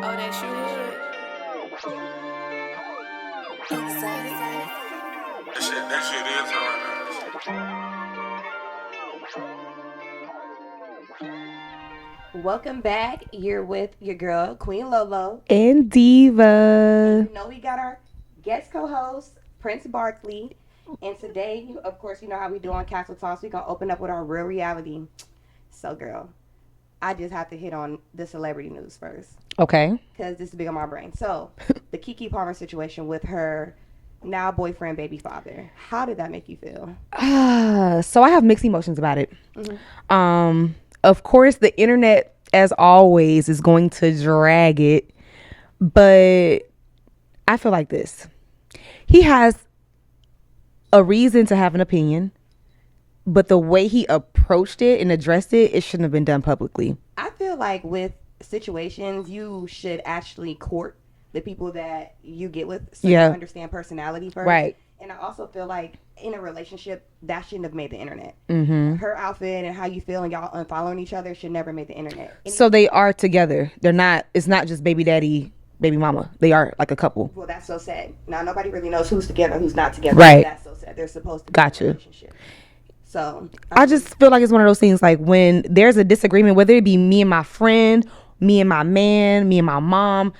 Oh, that should. That shit is Welcome back. You're with your girl, Queen Lolo. And Diva. You know we got our guest co-host, Prince Barkley. And today, of course, you know how we do on Castle Talkz. We're going to open up with our real reality. So, girl, I just have to hit on the celebrity news first. Okay. Because this is big on my brain. So, the Keke Palmer situation with her now boyfriend, baby father. How did that make you feel? So I have mixed emotions about it. Mm-hmm. Of course, the internet, as always, is going to drag it. But I feel like this. He has a reason to have an opinion. But the way he approached it and addressed it, it shouldn't have been done publicly. I feel like with situations, you should actually court the people that you get with so you understand personality first. Right. And I also feel like in a relationship, that shouldn't have made the internet. Mm-hmm. Her outfit and how you feel and y'all unfollowing each other should never make the internet. So they are together. They're not, it's not just baby daddy, baby mama. They are like a couple. Well, that's so sad. Now, nobody really knows who's together, who's not together. Right. That's so sad. They're supposed to be in a relationship. So I just feel like it's one of those things like when there's a disagreement, whether it be me and my friend, me and my man, me and my mom,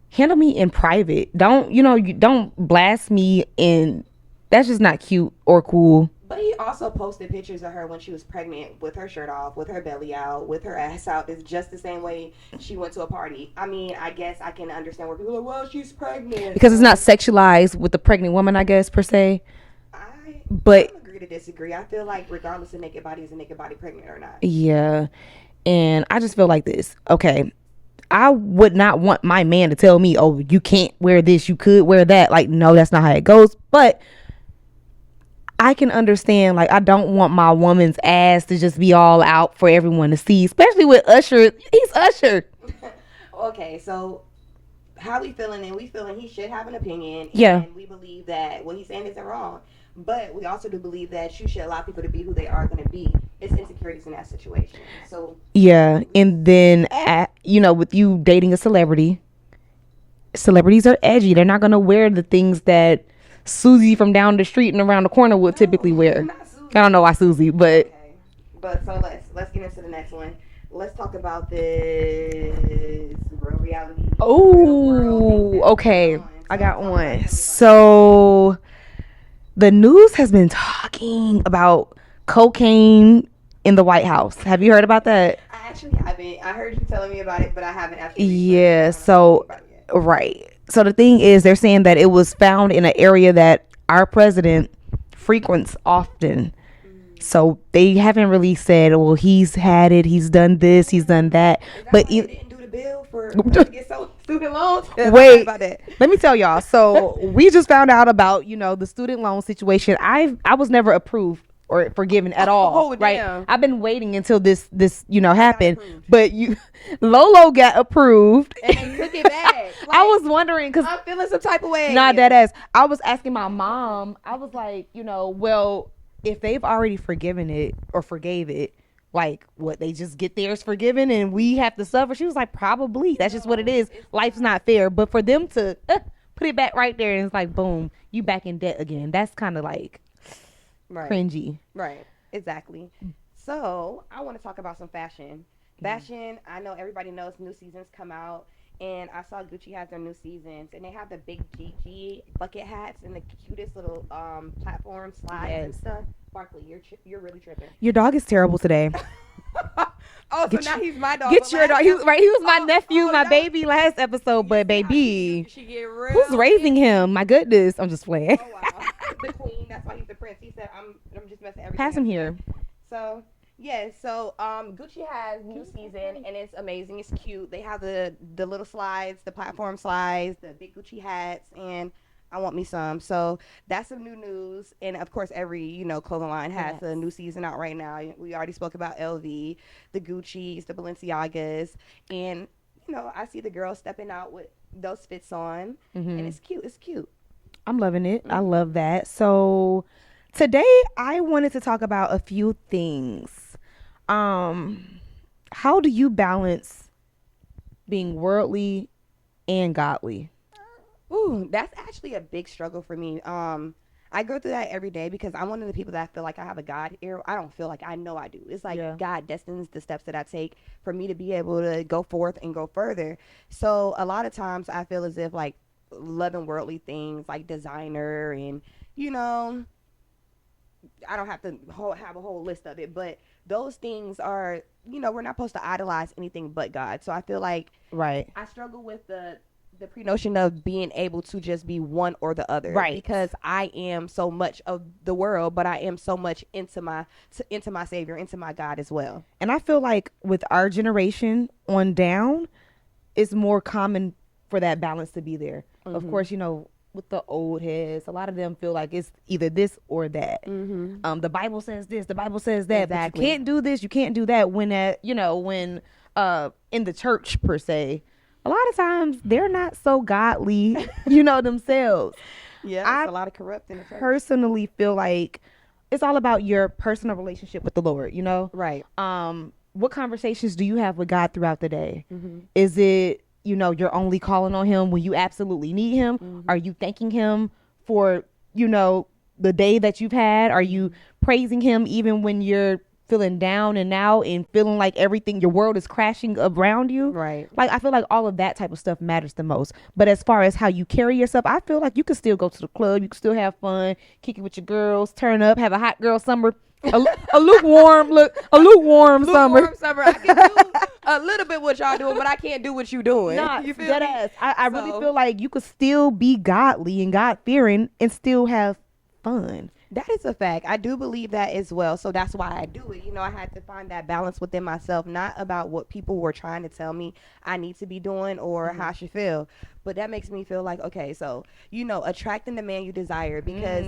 handle me in private. You don't blast me in. That's just not cute or cool. But he also posted pictures of her when she was pregnant with her shirt off, with her belly out, with her ass out. It's just the same way she went to a party. I mean, I guess I can understand where people are like, well, she's pregnant. Because it's not sexualized with the pregnant woman, I guess, per se. I agree to disagree. I feel like regardless of naked body, is a naked body pregnant or not? Yeah. And I just feel like this. Okay. I would not want my man to tell me, oh, you can't wear this, you could wear that. Like, no, that's not how it goes. But I can understand, like, I don't want my woman's ass to just be all out for everyone to see, especially with Usher. He's Usher. Okay, so how we feeling? And we feeling he should have an opinion. Yeah. And we believe that what he's saying isn't wrong. But we also do believe that you should allow people to be who they are going to be. It's insecurities in that situation. So yeah, and then with you dating a celebrity, celebrities are edgy. They're not going to wear the things that Susie from down the street and around the corner would typically wear. I don't know why Susie, but okay. But so let's get into the next one. Let's talk about this real reality. Oh, okay. I got one. So the news has been talking about cocaine in the White House. Have you heard about that? I actually haven't. I heard you telling me about it, but I haven't actually. Yeah. So, right. So the thing is, they're saying that it was found in an area that our president frequents often. So they haven't really said, well, he's had it, he's done this, he's done that. But he didn't do the bill for to get student loans. Wait, let me tell y'all. So we just found out about the student loan situation. I was never approved or forgiven at all. Right? Damn. I've been waiting until this happened. But Lolo got approved and took it back. Like, I was wondering because I'm feeling some type of way. Nah, that ass. I was asking my mom. I was like, well, if they've already forgiven it or forgave it, like what, they just get theirs forgiven and we have to suffer? She was like, probably. That's just what it is. Life's not fair. But for them to put it back right there and it's like, boom, you back in debt again. That's kind of like cringy. Right. Exactly. So I want to talk about some fashion. Fashion, I know everybody knows new seasons come out. And I saw Gucci has their new seasons, and they have the big GG bucket hats and the cutest little platform slides and stuff. Barkley, you're really tripping. Your dog is terrible today. Now he's my dog. Get your dog. He was my nephew, my baby last episode, but baby, she get real who's raising him? My goodness, I'm just playing. Oh wow, the queen. That's why he's the prince. He said, "I'm just messing everything." Pass him here. So. Yeah, so Gucci has new season and it's amazing. It's cute. They have the little slides, the platform slides, the big Gucci hats, and I want me some. So that's some new news. And of course, every clothing line has a new season out right now. We already spoke about LV, the Gucci's, the Balenciagas, and I see the girls stepping out with those fits on, and it's cute. It's cute. I'm loving it. I love that. So today I wanted to talk about a few things. How do you balance being worldly and godly? Ooh, that's actually a big struggle for me. I go through that every day because I'm one of the people that feel like I have a God ear. I don't feel like I know I do. It's like Yeah. God destines the steps that I take for me to be able to go forth and go further. So a lot of times I feel as if like loving worldly things like designer and, you know, I don't have to have a whole list of it, but those things are, you know, we're not supposed to idolize anything but God. So I feel like Right. I struggle with the pre-notion of being able to just be one or the other, Right. because I am so much of the world, but I am so much into my Savior, into my God as well. And I feel like with our generation on down, it's more common for that balance to be there. Of course, you know, with the old heads, a lot of them feel like it's either this or that. The Bible says this, the Bible says that, Exactly. but you can't do this, you can't do that. When when in the church per se, a lot of times they're not so godly, themselves. Yeah, it's a lot of corrupt in the church. Personally feel like it's all about your personal relationship with the Lord, Right. What conversations do you have with God throughout the day? Is it, you're only calling on him when you absolutely need him? Are you thanking him for, the day that you've had? Are you praising him even when you're feeling down and out and feeling like everything, your world is crashing around you? Right. Like, I feel like all of that type of stuff matters the most. But as far as how you carry yourself, I feel like you can still go to the club. You can still have fun, kick it with your girls, turn up, have a hot girl summer, a lukewarm summer. I can do a little bit what y'all doing, but I can't do what you doing. Nah, you feel dead me? ass. I really feel like you could still be godly and God fearing and still have fun. That is a fact. I do believe that as well. So that's why I do it. I had to find that balance within myself, not about what people were trying to tell me I need to be doing or how I should feel. But that makes me feel like, okay, so, attracting the man you desire, because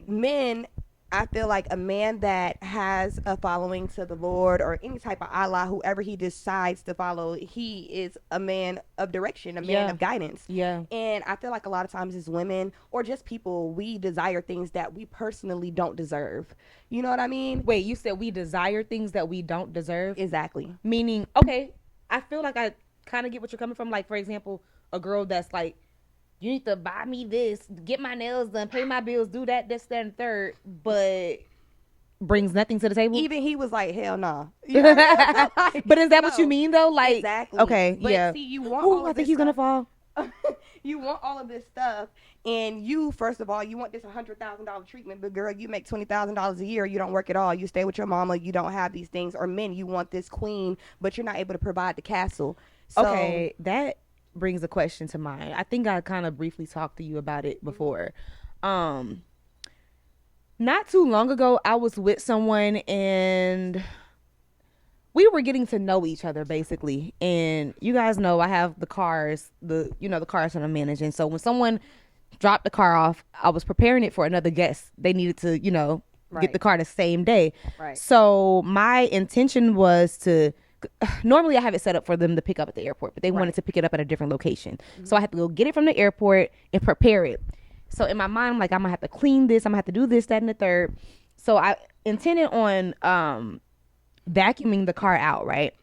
men, I feel like a man that has a following to the Lord or any type of Allah, whoever he decides to follow, he is a man of direction, a man of guidance. Yeah. And I feel like a lot of times as women or just people, we desire things that we personally don't deserve. You know what I mean? Wait, you said we desire things that we don't deserve? Exactly. Meaning, okay, I feel like I kind of get what you're coming from. Like, for example, a girl that's like, you need to buy me this, get my nails done, pay my bills, do that, this, that, and third, but brings nothing to the table. Even he was like, hell no. But is that what you mean though? Like, exactly. Okay, but yeah. See, you want Ooh, all of I think this he's gonna stuff. fall. You want all of this stuff, and you, first of all, you want this $100,000 treatment, but girl, you make $20,000 a year, you don't work at all, you stay with your mama, you don't have these things. Or men, you want this queen, but you're not able to provide the castle. So, Okay, that brings a question to mind. I think I kind of briefly talked to you about it before. Not too long ago, I was with someone and we were getting to know each other basically. And you guys know I have the cars, the cars that I'm managing. So when someone dropped the car off, I was preparing it for another guest. They needed to, get the car the same day. Right. So my intention was to, normally I have it set up for them to pick up at the airport, but they wanted to pick it up at a different location. So I had to go get it from the airport and prepare it. So in my mind, I'm like, I'm gonna have to clean this, I'm gonna have to do this, that, and the third. So I intended on vacuuming the car out, right?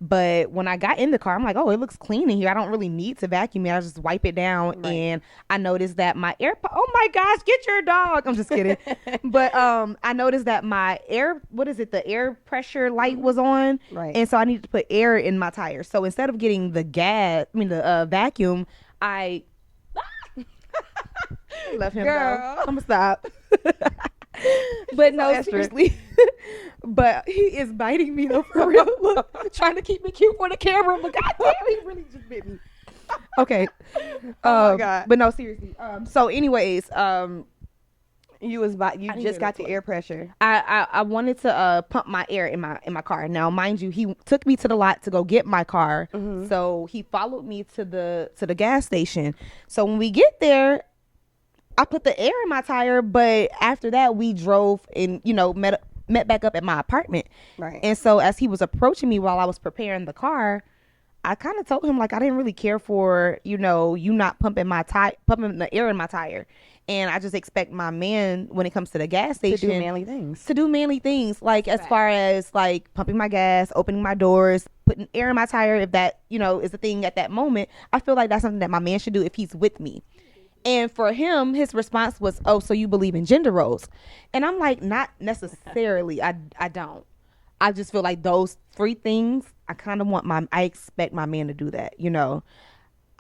But when I got in the car, I'm like, oh, it looks clean in here. I don't really need to vacuum it. I just wipe it down. Right. And I noticed that my oh my gosh, get your dog. I'm just kidding. But I noticed that my the air pressure light was on. Right. And so I needed to put air in my tires. So instead of getting the vacuum, I love him, Girl. I'm gonna stop. But no, extra. seriously. But he is biting me though, for real. Look, trying to keep me cute for the camera, but goddamn, he really just bit me. Okay. Oh my God. But no, seriously. So anyways, you just got the air pressure. I wanted to pump my air in my car. Now, mind you, he took me to the lot to go get my car. So he followed me to the gas station. So when we get there, I put the air in my tire, but after that we drove and met back up at my apartment. Right. And so as he was approaching me while I was preparing the car, I kind of told him like I didn't really care for you not pumping the air in my tire. And I just expect my man, when it comes to the gas station, to do manly things. like as far as like pumping my gas, opening my doors, putting air in my tire, if that, is the thing at that moment, I feel like that's something that my man should do if he's with me. And for him, his response was, oh, so you believe in gender roles? And I'm like, not necessarily. I don't. I just feel like those 3 things, I expect my man to do that,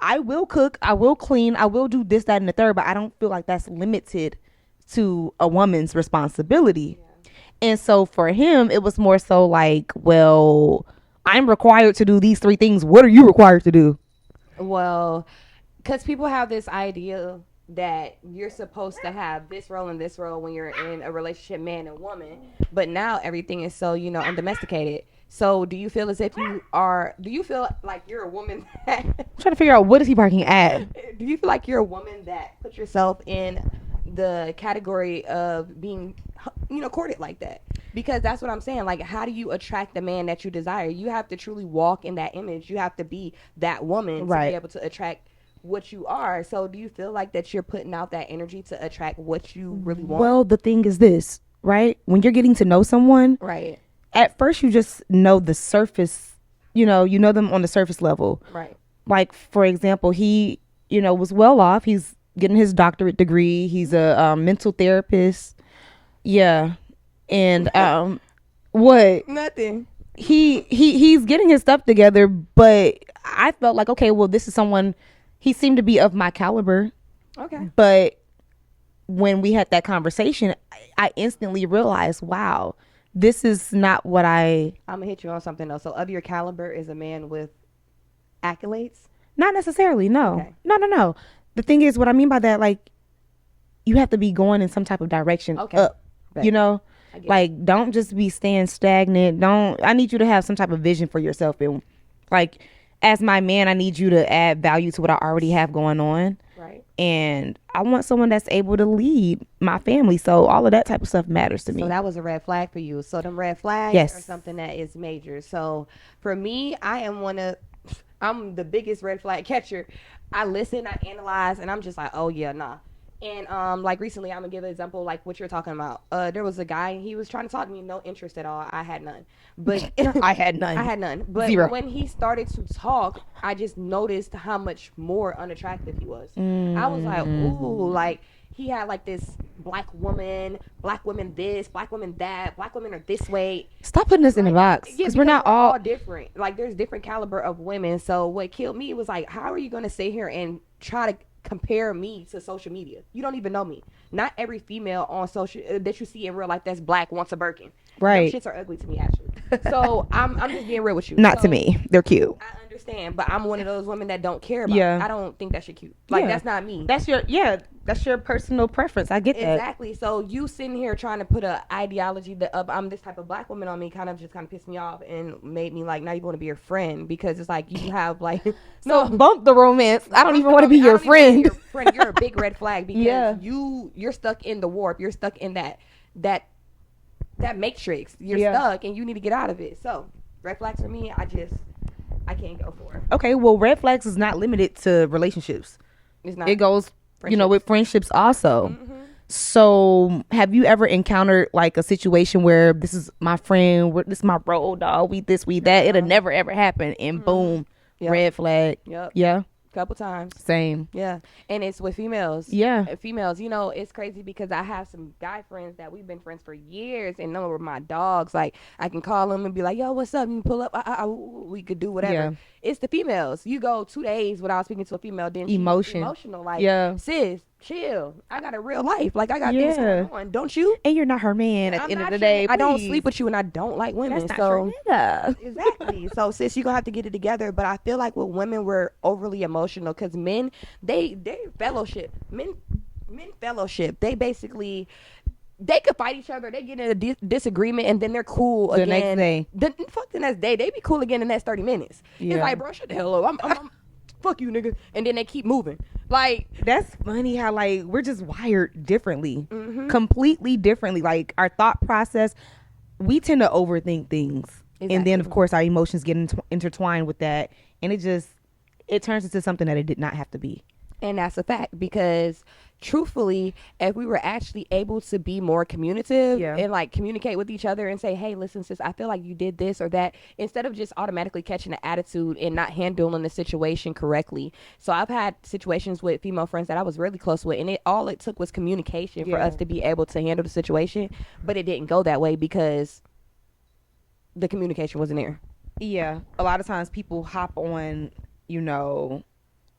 I will cook, I will clean, I will do this, that, and the third, but I don't feel like that's limited to a woman's responsibility. Yeah. And so for him, it was more so like, well, I'm required to do these 3 things. What are you required to do? Well, because people have this idea that you're supposed to have this role and this role when you're in a relationship, man and woman. But now everything is so, undomesticated. So do you feel as if do you feel like you're a woman that... I'm trying to figure out, what is he barking at? Do you feel like you're a woman that puts yourself in the category of being, courted like that? Because that's what I'm saying. Like, how do you attract the man that you desire? You have to truly walk in that image. You have to be that woman to be able to attract what you are. So do you feel like that you're putting out that energy to attract what you really want? Well, the thing is this, right? When you're getting to know someone, right, at first you just know the surface, you know them on the surface level. Right. Like, for example, he, was well off. He's getting his doctorate degree. He's a mental therapist. Yeah. And what? Nothing. He's getting his stuff together, but I felt like, okay, well, this is someone, he seemed to be of my caliber. Okay. But when we had that conversation, I instantly realized, wow, this is not what I'm going to hit you on something else. So of your caliber is a man with accolades? Not necessarily, no. Okay. No. The thing is, what I mean by that, like, you have to be going in some type of direction up, Bet. Like, don't just be staying stagnant. I need you to have some type of vision for yourself. And, like, as my man, I need you to add value to what I already have going on. Right. And I want someone that's able to lead my family. So all of that type of stuff matters to me. So that was a red flag for you. So them red flags are something that is major. So for me, I'm the biggest red flag catcher. I listen, I analyze, and I'm just like, oh yeah, nah. And like recently, I'm gonna give an example like what you're talking about. There was a guy, he was trying to talk to me, no interest at all. I had none. But I had none. But 0. when he started to talk, I just noticed how much more unattractive he was. I was like, ooh, like he had like this black women this, black women that, black women are this way. Stop putting us in a box, because we're not all different. Like there's different caliber of women. So what killed me was like, how are you gonna sit here and try to compare me to social media? You don't even know me. Not every female on social that you see in real life that's black wants a Birkin. Right. Them shits are ugly to me, actually. So I'm just being real with you. Not to me. They're cute. I understand, but I'm one of those women that don't care about it. I don't think that shit cute. Like that's not me. That's your personal preference. I get that. Exactly. So you sitting here trying to put a ideology that I'm this type of black woman on me kind of pissed me off and made me like, now you want to be your friend, because it's like you have like so bump the romance. I don't even want to be your friend. You're a big red flag, because you're stuck in the warp. You're stuck in that matrix. You're stuck and you need to get out of it. So red flags for me, I can't go for it. Okay, well, red flags is not limited to relationships. It's not. It goes, with friendships also. Mm-hmm. So have you ever encountered like a situation where this is my friend, this is my road dog, we this, we that, it'll never ever happen, and boom, red flag. Yep. Yeah. Couple times. Same. Yeah. And it's with females. Yeah. Females, it's crazy because I have some guy friends that we've been friends for years, and them were my dogs. Like, I can call them and be like, yo, what's up? You can pull up. We could do whatever. Yeah. It's the females. You go 2 days without speaking to a female, then emotional. Like, sis, chill. I got a real life. Like, I got this going on. Don't you? And you're not her man at the end of the day. I don't sleep with you, and I don't like women. That's not your nigga. Exactly. So, sis, you're going to have to get it together. But I feel like with women, we're overly emotional, because men, they fellowship. Men fellowship. They basically... They could fight each other. They get in a disagreement, and then they're cool again. The next day. Fuck the next day. They be cool again in the next 30 minutes. Yeah. It's like, bro, shut the hell up. I'm fuck you, nigga. And then they keep moving. Like, that's funny how, like, we're just wired differently. Mm-hmm. Completely differently. Like, our thought process, we tend to overthink things. Exactly. And then, of course, our emotions get intertwined with that. And it turns into something that it did not have to be. And that's a fact, because truthfully, if we were actually able to be more communicative and like communicate with each other and say, hey, listen, sis, I feel like you did this or that, instead of just automatically catching the attitude and not handling the situation correctly. So I've had situations with female friends that I was really close with, and all it took was communication for us to be able to handle the situation, but it didn't go that way because the communication wasn't there. Yeah, a lot of times people hop on, you know,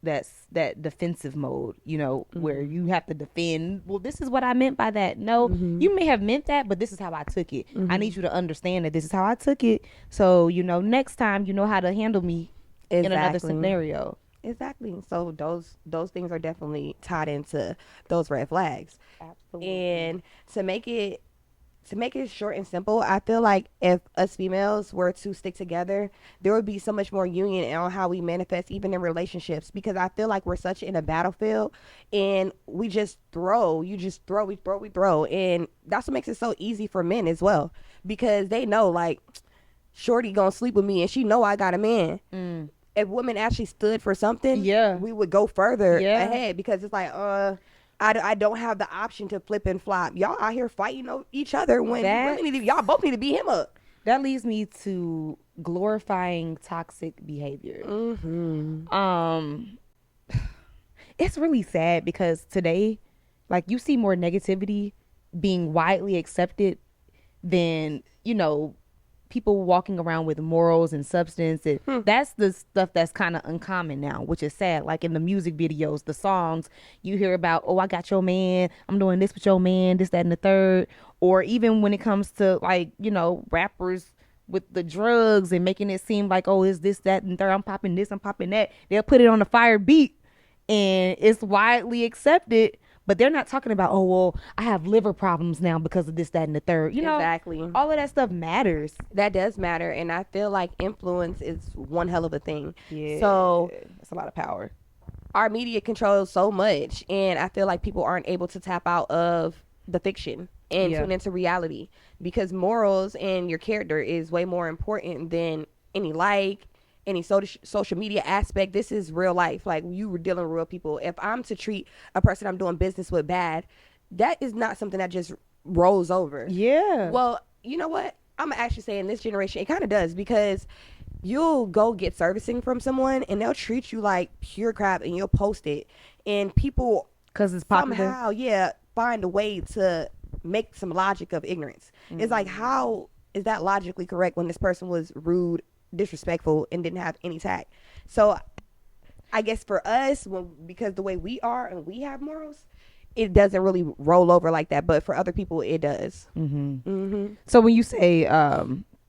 that defensive mode, you know, where you have to defend. Well, this is what I meant by that. No, you may have meant that, but this is how I took it. I need you to understand that this is how I took it. So, you know, next time you know how to handle me in another scenario. Exactly. So those things are definitely tied into those red flags. Absolutely. And to make it short and simple, I feel like if us females were to stick together, there would be so much more union on how we manifest even in relationships, because I feel like we're such in a battlefield and we just throw, we throw. And that's what makes it so easy for men as well, because they know like shorty gonna sleep with me and she know I got a man. If women actually stood for something, we would go further ahead, because it's like, I don't have the option to flip and flop. Y'all out here fighting each other when y'all both need to beat him up. That leads me to glorifying toxic behavior. It's really sad because today, like, you see more negativity being widely accepted than, you know, people walking around with morals and substance. And that's the stuff that's kind of uncommon now, which is sad. Like in the music videos, the songs, you hear about, oh, I got your man, I'm doing this with your man, this, that, and the third. Or even when it comes to, like, you know, rappers with the drugs and making it seem like, oh, is this, that, and third, I'm popping this, I'm popping that. They'll put it on a fire beat and it's widely accepted. But they're not talking about, oh, well, I have liver problems now because of this, that, and the third. You know, exactly. All of that stuff matters. That does matter. And I feel like influence is one hell of a thing. Yeah. So it's a lot of power. Our media controls so much. And I feel like people aren't able to tap out of the fiction and tune into reality, because morals and your character is way more important than any social media aspect. This is real life. Like, you were dealing with real people. If I'm to treat a person I'm doing business with bad, that is not something that just rolls over. Yeah. Well, you know what? I'm actually saying this generation, it kind of does, because you'll go get servicing from someone and they'll treat you like pure crap and you'll post it. And people, because it's popular, somehow, find a way to make some logic of ignorance. It's like, how is that logically correct when this person was rude, disrespectful, and didn't have any tact? So I guess for us, because the way we are and we have morals, it doesn't really roll over like that, but for other people it does. So when you say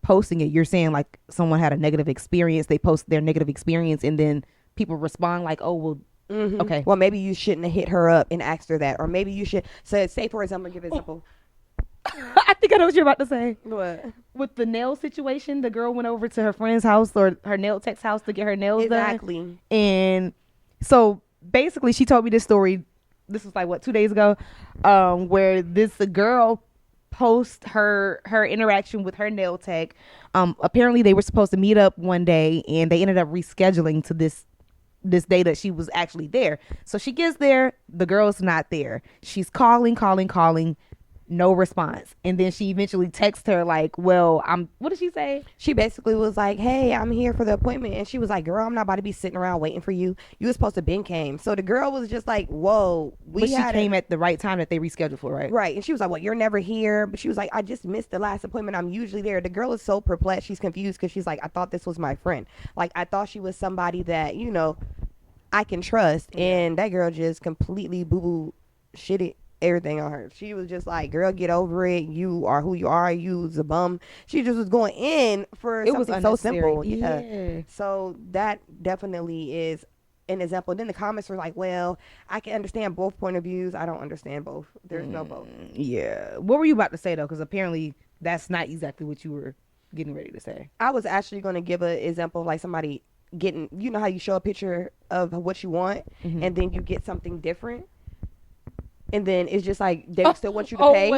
posting it, you're saying like someone had a negative experience, they post their negative experience, and then people respond like, oh, well, okay, well, maybe you shouldn't have hit her up and asked her that, or maybe you should. So say, for example, give an example. I think I know what you're about to say. What? With the nail situation, the girl went over to her friend's house or her nail tech's house to get her nails done. Exactly. And so basically she told me this story. This was like, what, 2 days ago, where this girl post her interaction with her nail tech. Apparently they were supposed to meet up one day and they ended up rescheduling to this day that she was actually there. So she gets there, the girl's not there. She's calling, no response. And then she eventually texts her like, well, what did she say? She basically was like, hey, I'm here for the appointment. And she was like, girl, I'm not about to be sitting around waiting for you. You were supposed to been came. So the girl was just like, whoa. But she came at the right time that they rescheduled for, right? Right. And she was like, well, you're never here. But she was like, I just missed the last appointment. I'm usually there. The girl is so perplexed. She's confused because she's like, I thought this was my friend. Like, I thought she was somebody that, you know, I can trust. And that girl just completely boo-boo shitted everything on her. She was just like, girl, get over it. You are who you are. You's a bum. She just was going in for something so simple. Yeah. So that definitely is an example. Then the comments were like, well, I can understand both point of views. I don't understand both. There's no both. Yeah. What were you about to say though? Because apparently that's not exactly what you were getting ready to say. I was actually going to give an example of like somebody getting, you know how you show a picture of what you want and then you get something different. And then it's just like, they still want you to pay.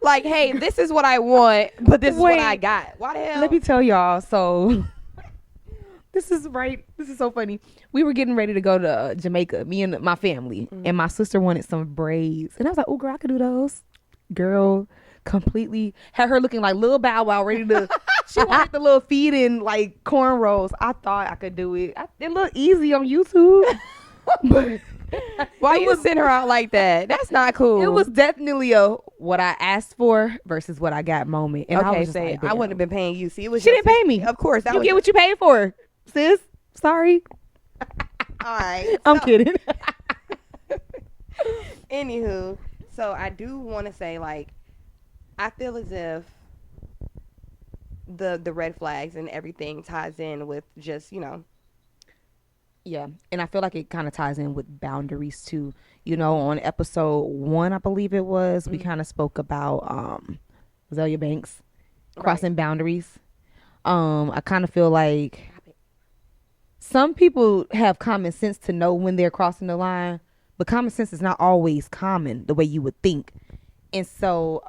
Like, hey, this is what I want, but this is what I got. Why the hell? Let me tell y'all. So This is right. This is so funny. We were getting ready to go to Jamaica, me and my family, and my sister wanted some braids, and I was like, "Oh, girl, I could do those." Girl, completely had her looking like Lil Bow Wow, ready to. She wanted the little feet in like cornrows. I thought I could do it. It looked easy on YouTube, but Why you send her out like that? That's not cool. it was definitely a what I asked for versus what I got moment. And I okay. was just Say like, I wouldn't have been paying you. See, it was She your didn't pay me. Of course, that You was get what you paid for, sis. Sorry, all right. I'm So, kidding. Anywho, so I do want to say, like, I feel as if the red flags and everything ties in with just, Yeah, and I feel like it kind of ties in with boundaries too. You know, on episode 1, I believe it was, we kind of spoke about Zelia Banks crossing boundaries. I kind of feel like some people have common sense to know when they're crossing the line, but common sense is not always common the way you would think. And so,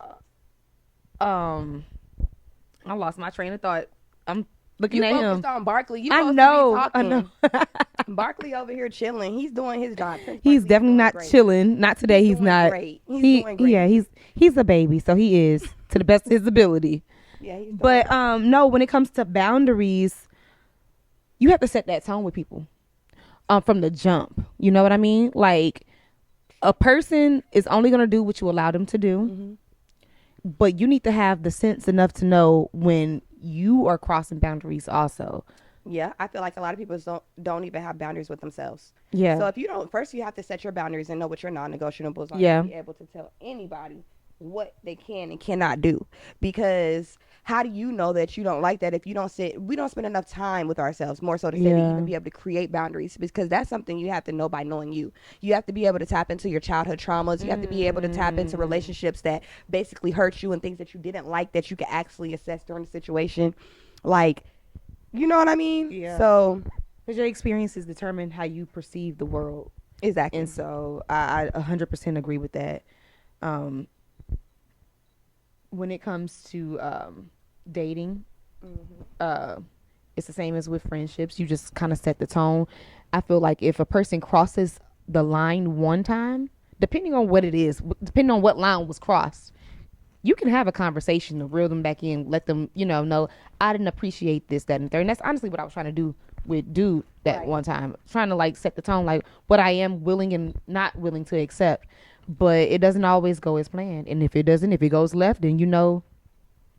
I lost my train of thought. I'm looking You at focused him. on Barkley. You I supposed know. to be I know. talking. Barkley over here chilling. He's doing his job. He's Barkley's definitely doing not great. chilling. Not today. He's doing not. great. He's doing great. Yeah, he's a baby, so he is to the best of his ability. Yeah, he's doing But great. no, when it comes to boundaries, you have to set that tone with people from the jump. You know what I mean? Like a person is only gonna do what you allow them to do, but you need to have the sense enough to know when you are crossing boundaries also. Yeah, I feel like a lot of people don't even have boundaries with themselves. Yeah. So if you don't, first you have to set your boundaries and know what your non-negotiables are. Yeah. To be able to tell anybody what they can and cannot do. Because how do you know that you don't like that if you don't we don't spend enough time with ourselves, more so to say to Yeah. even be able to create boundaries, because that's something you have to know by knowing you. You have to be able to tap into your childhood traumas. You have to be able to tap into relationships that basically hurt you and things that you didn't like that you could actually assess during the situation. Like, you know what I mean? Yeah. So, Because your experiences determine how you perceive the world. exactly. And so I 100% agree with that. When it comes to dating, it's the same as with friendships. You just kind of set the tone. I feel like if a person crosses the line one time, depending on what it is, depending on what line was crossed, you can have a conversation to reel them back in, let them, know, I didn't appreciate this, that, and the third. And that's honestly what I was trying to do with dude that Right. one time. Trying to like set the tone, like what I am willing and not willing to accept. But it doesn't always go as planned. And if it doesn't, if it goes left, then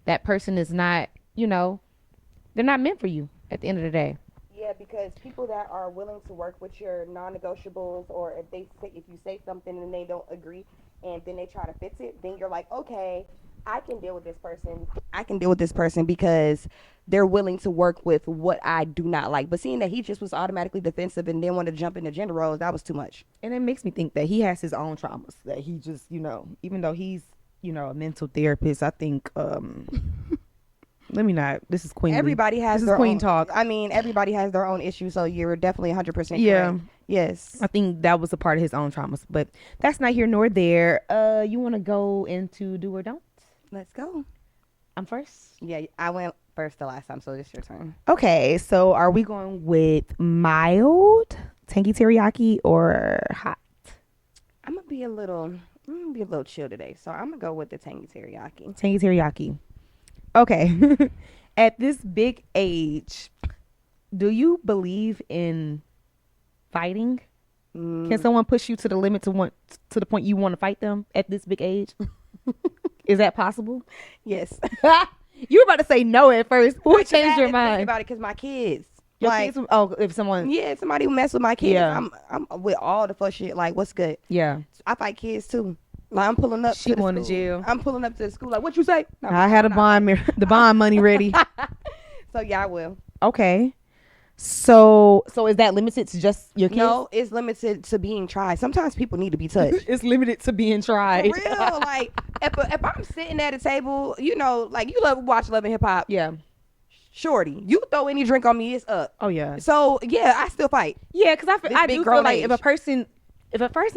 that person is not, they're not meant for you at the end of the day. Yeah, because people that are willing to work with your non-negotiables, or if you say something and they don't agree, and then they try to fix it, then you're like, okay, I can deal with this person. I can deal with this person because they're willing to work with what I do not like. But seeing that he just was automatically defensive and then wanted to jump into gender roles, that was too much. And it makes me think that he has his own traumas that he just, even though he's, a mental therapist, I think, let me not, this is Queen. Everybody has This is their Queen own talk. I mean, everybody has their own issues, so you're definitely 100% Yeah. correct. Yes. I think that was a part of his own traumas, but that's not here nor there. You want to go into do or don't? Let's go. I'm first. Yeah, I went first the last time, so it's your turn. Okay, so are we going with mild, tangy teriyaki, or hot? I'm gonna be a little chill today, so I'm gonna go with the tangy teriyaki. Tangy teriyaki. Okay. At this big age, do you believe in fighting? Can someone push you to the limit to the point you want to fight them at this big age? Is that possible? Yes. You were about to say no at first. What changed your Think mind? about it, because my kids. Your like, kids, if someone, yeah, if somebody mess with my kids, Yeah. I'm with all the fuck shit. Like, what's good? yeah, I fight kids too. Like, I'm pulling up. She to the going to school. jail. I'm pulling up to the school. Like, what you say? No, I had the bond money ready. So yeah, I will. Okay, so is that limited to just your kids? No, it's limited to being tried. Sometimes people need to be touched. It's limited to being For tried. real, like if I'm sitting at a table, like you watch Love and Hip Hop, Yeah. shorty, you throw any drink on me, it's up. Oh yeah. So yeah, I still fight. Yeah, because This I big do grown feel like age. if a person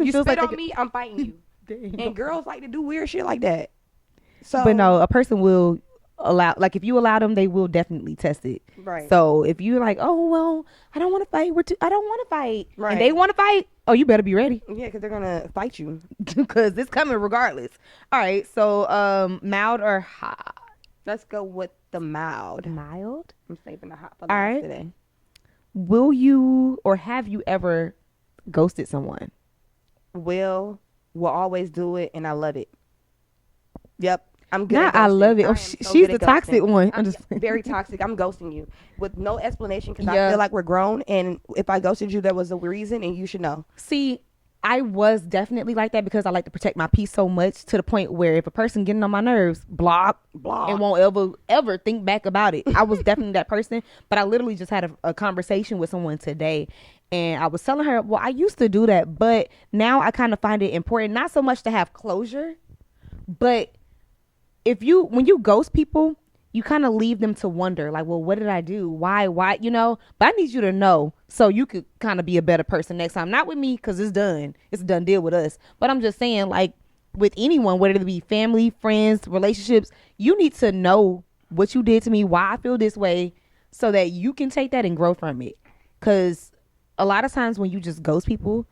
You feels spit like on me, I'm fighting you. Dang. And girls like to do weird shit like that. So But no, a person will if you allow them, they will definitely test it. Right. So if you're like, oh well, I don't want to fight, I don't want to fight, Right. and they want to fight, oh, you better be ready. Yeah, because they're gonna fight you. Because it's coming regardless. All right, so mild or hot? Let's go with the mild. Mild. I'm saving the hot for All last right. today. Will you or have you ever ghosted someone? Will always do it, and I love it. Yep. I'm good. Nah, at I ghosting. love it. I Oh, am she's good the at toxic ghosting. one. I'm I'm just very toxic. I'm ghosting you with no explanation because I Yeah. feel like we're grown, and if I ghosted you, there was a reason, and you should know. See, I was definitely like that because I like to protect my peace so much to the point where if a person getting on my nerves, block, and won't ever think back about it. I was definitely that person, but I literally just had a conversation with someone today, and I was telling her, well, I used to do that, but now I kind of find it important, not so much to have closure, but when you ghost people, you kind of leave them to wonder, like, well, what did I do? Why, but I need you to know so you could kind of be a better person next time. Not with me, because it's a done deal with us, but I'm just saying, like, with anyone, whether it be family, friends, relationships, you need to know what you did to me, why I feel this way, so that you can take that and grow from it. Because a lot of times when you just ghost people,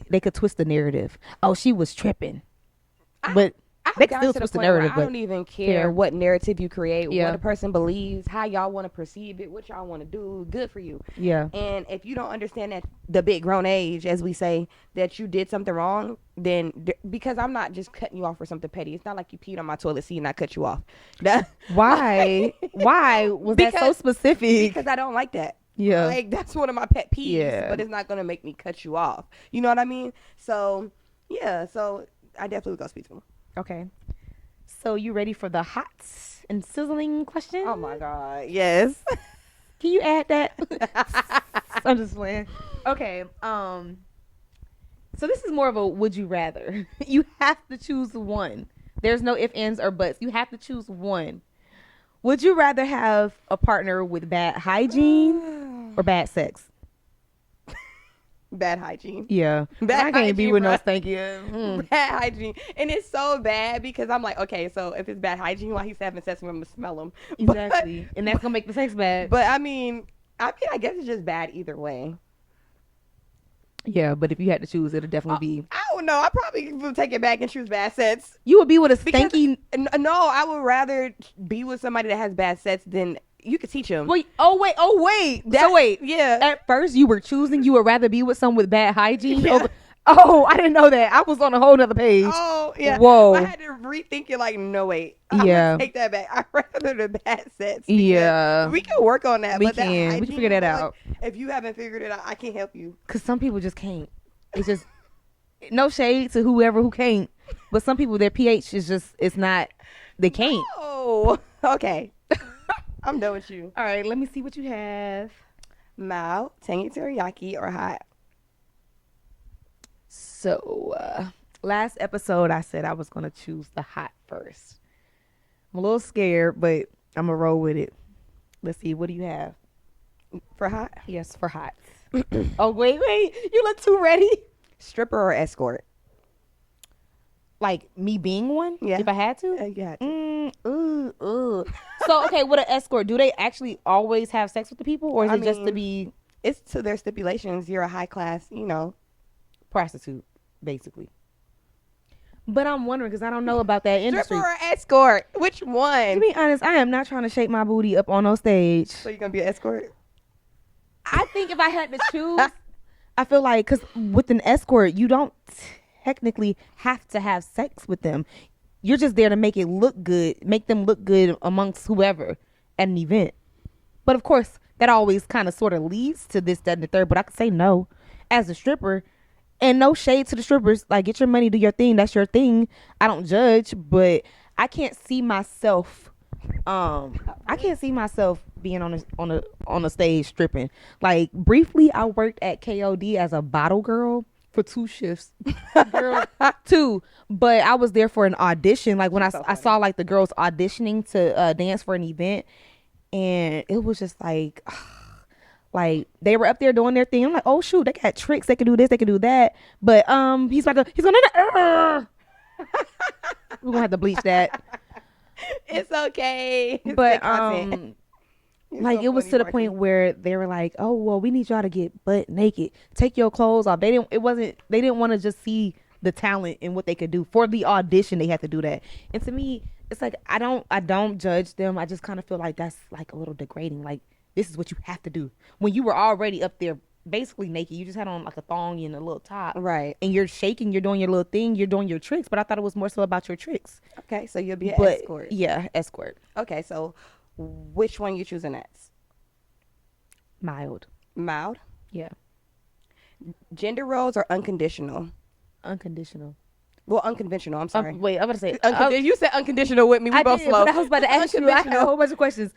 they could twist the narrative. Oh, she was tripping, but they can still twist the narrative. I But don't even care what narrative you create, Yeah. what a person believes, how y'all want to perceive it, what y'all want to do. Good for you. yeah, And if you don't understand that the big grown age, as we say, that you did something wrong, then because I'm not just cutting you off for something petty. It's not like you peed on my toilet seat and I cut you off. why? Why was that so Because- specific? Because I don't like that. Yeah. Like, that's one of my pet peeves, Yeah. but it's not going to make me cut you off. You know what I mean? So, yeah. So, I definitely would go speak to him. Okay. So you ready for the hot and sizzling question? Oh, my God. Yes. Can you add that? I'm just playing. Okay. So this is more of a would you rather. You have to choose one. There's no ifs, ands, or buts. You have to choose one. Would you rather have a partner with bad hygiene or bad sex? Bad hygiene. Yeah. Bad I can't be hygiene, with no bruh. stinky. Mm. Bad hygiene. And it's so bad because I'm like, okay, so if it's bad hygiene while he's having sex with him, I'm going to smell him. Exactly. And that's going to make the sex bad. But I mean, I guess it's just bad either way. Yeah, but if you had to choose, it'll definitely be. I don't know. I probably would take it back and choose bad sets. You would be with a Because- stinky. No, I would rather be with somebody that has bad sets than you could teach him. Wait, oh wait. Yeah. At first, you were choosing you would rather be with someone with bad hygiene. Yeah. Over, oh, I didn't know that. I was on a whole nother page. Oh, yeah. Whoa. I had to rethink it like, no, wait. I Yeah. would take that back. I'd rather the bad sets. because Yeah. We can work on that. We but that can. We can hygiene figure that one, out. If you haven't figured it out, I can't help you. Because some people just can't. It's just no shade to whoever who can't, but some people their pH is just it's not. They can't. Oh, okay. I'm done with you. All right, let me see what you have. Mild, tangy teriyaki, or hot? So last episode I said I was gonna choose the hot first. I'm a little scared, but I'm gonna roll with it. Let's see. What do you have? For hot? Yes, for hot. Oh wait, you look too ready. Stripper or escort? Like me being one? Yeah. If I had to? Yeah. So okay, with an escort, do they actually always have sex with the people, or is I it just to mean- be It's to their stipulations. You're a high class, prostitute, basically? But I'm wondering because I don't know about that industry. Stripper or escort? Which To one? be honest, I am not trying to shake my booty up on no stage. So you're going to be an escort? I think if I had to choose, I feel like because with an escort, you don't technically have to have sex with them. You're just there to make them look good amongst whoever at an event. But of course, that always kind of sort of leads to this, that, and the third. But I could say no as a stripper. And no shade to the strippers. Like, get your money, do your thing. That's your thing. I don't judge, but I can't see myself. I can't see myself being on a stage stripping. Like, briefly, I worked at KOD as a bottle girl for 2 shifts. Girl, 2. But I was there for an audition. Like, when I saw like the girls auditioning to dance for an event, and it was just like. Like they were up there doing their thing. I'm like, oh shoot, they got tricks. They can do this, they can do that. But he's gonna we're gonna have to bleach that. It's okay. It's But good content. You're like so it was funny, to the Marky. point where they were like, "Oh well, we need y'all to get butt naked. Take your clothes off." They didn't. It wasn't. They didn't want to just see the talent and what they could do for the audition. They had to do that. And to me, it's like I don't judge them. I just kind of feel like that's like a little degrading. Like this is what you have to do when you were already up there basically naked. You just had on like a thong and a little top, Right. and you're shaking. You're doing your little thing. You're doing your tricks. But I thought it was more so about your tricks. Okay, so you'll be an But escort. yeah, escort, Okay, so which one you choosing next? mild. Mild, Yeah, gender roles, or unconditional? unconditional. Well, unconventional. I'm sorry. Wait, I'm gonna say You said unconditional with me. We I both did, slow. but I was about to ask you. I had a Unconventional. whole bunch of questions.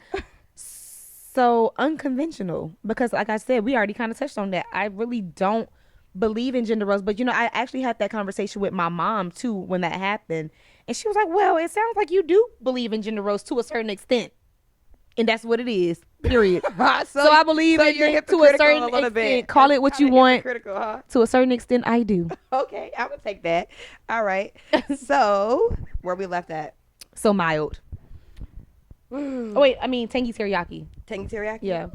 So unconventional, because like I said, we already kind of touched on that. I really don't believe in gender roles, but you know, I actually had that conversation with my mom too when that happened, and she was like, "Well, it sounds like you do believe in gender roles to a certain extent, and that's what it is. Period." So I believe in you're it to a hypocritical certain little bit. extent. Call That's it what you kinda want. hypocritical, huh? To a certain extent, I do. Okay, I would take that. All right. So where we left at? So mild. Oh wait, I mean tangy teriyaki. Tangy teriyaki. Yeah.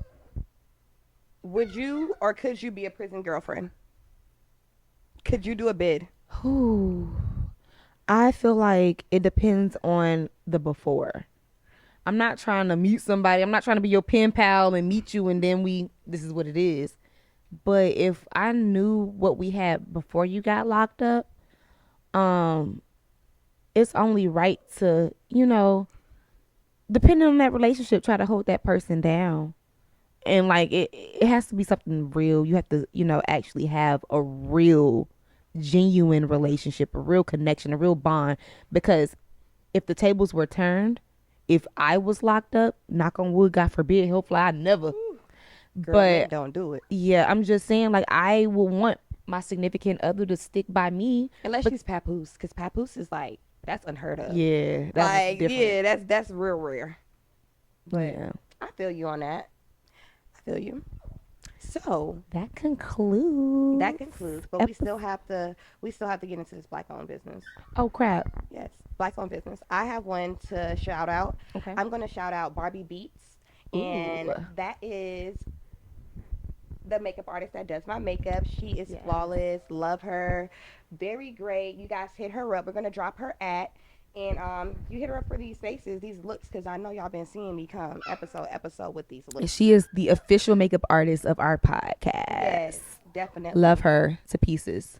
Would you or could you be a prison girlfriend? Could you do a bid? Ooh. I feel like it depends on the before. I'm not trying to meet somebody. I'm not trying to be your pen pal and meet you and then this is what it is. But if I knew what we had before you got locked up, it's only right to, depending on that relationship, try to hold that person down. And like it has to be something real. You have to, actually have a real genuine relationship, a real connection, a real bond. Because if the tables were turned, if I was locked up, knock on wood, God forbid, hopefully I never. Girl, But don't do it yeah, I'm just saying, like, I will want my significant other to stick by me. unless she's papoose, because papoose is like that's unheard of. Yeah, that's Like different. yeah, that's real rare. But Yeah. I feel you on that. I feel you. So That concludes. but we still have to get into this black owned business. Oh crap. Yes, black owned business. I have one to shout out. Okay. I'm going to shout out Barbie Beats, and Ooh. that is the makeup artist that does my makeup. She is Yes. flawless. Love her. Very great. You guys hit her up. We're going to drop her at. And you hit her up for these faces, these looks, because I know y'all been seeing me come episode with these looks. She is the official makeup artist of our podcast. Yes, definitely. Love her to pieces.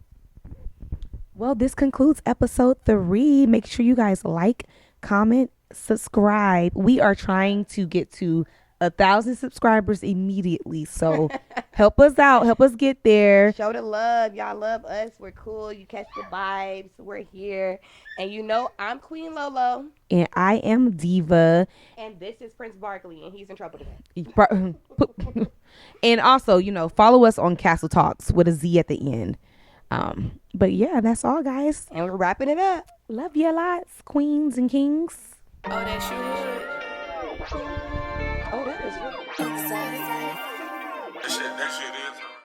Well, this concludes episode 3. Make sure you guys like, comment, subscribe. We are trying to get to 1,000 subscribers immediately. So help us out. Help us get there. Show the love. Y'all love us. We're cool. You catch the vibes. We're here. And I'm Queen Lolo. And I am Diva. And this is Prince Barkley. And he's in trouble today. And also, follow us on Castle Talkz with a Z at the end. But yeah, that's all, guys. And we're wrapping it up. Love you lots, queens and kings. Oh, that's your hood. Oh, that is Excited. That shit is.